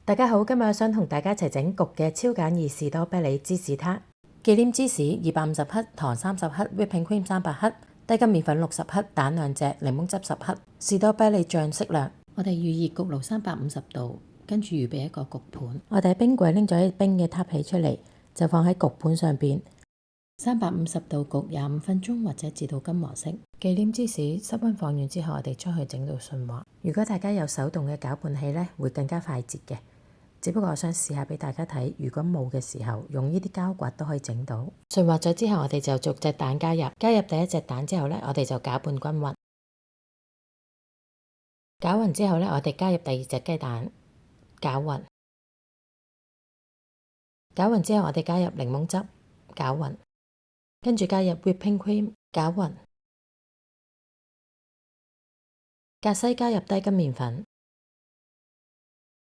大家好，今日想同大家一齊整焗嘅超簡易士多啤梨芝士撻。忌廉芝士250克，糖30克，whipping cream 300克，低筋麵粉60克，蛋2隻，檸檬汁10克，士多啤梨醬適量。我哋預熱焗爐350度，跟住預備一個焗盤。我哋喺冰櫃拎咗一冰嘅撻皮出嚟，就放喺焗盤上邊。350度焗25分鐘或者至到金黃色。忌廉芝士室溫放軟之後，我哋將佢整到順滑。如果大家有手動嘅攪拌器呢，會更加快捷嘅。只不過我想試下俾大家睇，如果冇嘅時候，用呢啲膠刮都可以整到。順滑咗之後，我哋就逐隻蛋加入。加入第一隻蛋之後呢，我哋就攪拌均勻。攪勻之後呢，我哋加入第二隻雞蛋，攪勻。攪勻之後，我哋加入檸檬汁，攪勻。跟住加入 whipping cream， 攪勻。隔西加入低筋麵粉，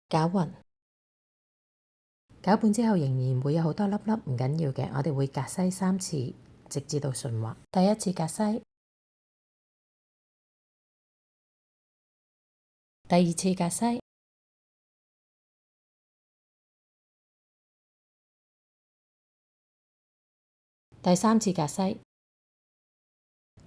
攪勻。攪拌之後仍然會有好多粒粒，唔緊要嘅，我哋會隔西3次，直至到順滑。第一次隔西，第二次隔西，第三次隔西。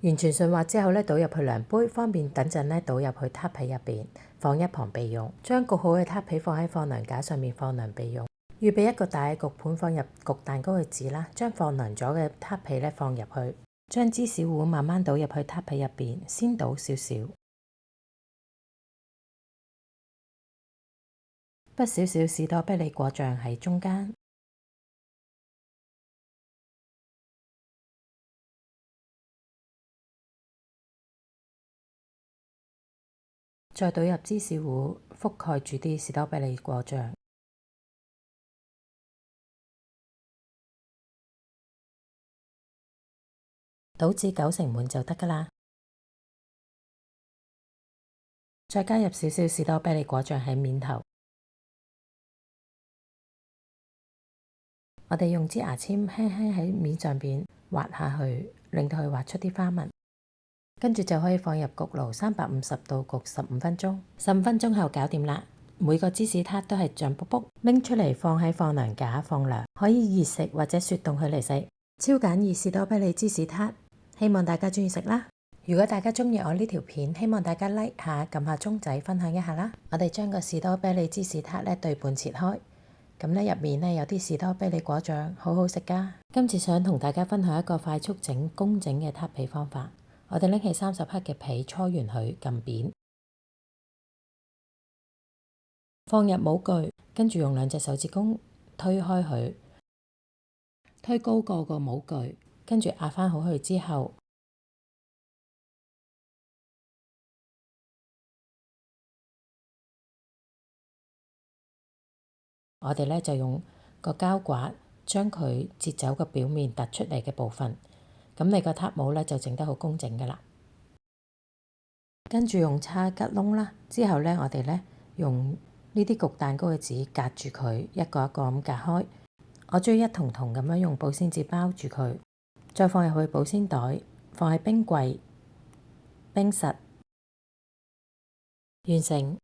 完全順滑之後呢，倒入去量杯，方便等陣呢倒入去撻皮入邊，放一旁備用。將焗好嘅撻皮放喺放涼架上面放涼備用。預備一個大嘅焗盤，放入焗蛋糕嘅紙啦，將放涼咗嘅撻皮呢放入去，將芝士糊慢慢倒入去撻皮入邊，先倒少少，撥少少士多啤梨果醬喺中間，再倒入芝士糊，覆蓋住啲士多啤梨果醬。倒至90%滿就得㗎喇。再加入少少士多啤梨果醬喺面頭。我哋用支牙籤輕輕喺面上邊畫下去，令到佢畫出啲花紋。跟住就可以放入焗爐350度焗15分鐘。15分鐘後搞掂啦。每個芝士撻都係脹卜卜，拎出嚟放喺放涼架放涼，可以熱食或者雪凍佢嚟食。超簡易士多啤梨芝士撻。希望大家鍾意食啦！如果大家鍾意我呢條片，希望大家 like 下，撳下鐘仔，分享一下啦！我哋將個士多啤梨芝士撻呢對半切開，咁呢入面呢有啲士多啤梨果醬，好好食㗎！今次想同大家分享一個快速整工整嘅撻皮方法。我哋拎起30克嘅皮，搓完佢，撳扁，放入模具，跟住用2隻手指公推開佢，推高過個模具。跟住壓返好佢之後，我哋呢就用個膠刮將佢截走個表面突出嚟嘅部分，咁你個撻模呢就整得好工整㗎喇。跟住用叉吉窿啦，之後呢我哋呢用呢啲焗蛋糕嘅紙隔住佢，一個一個咁隔開。我鍾意一筒筒咁樣用保鮮紙包住佢。再放入去保鮮袋，放喺冰櫃冰實，完成。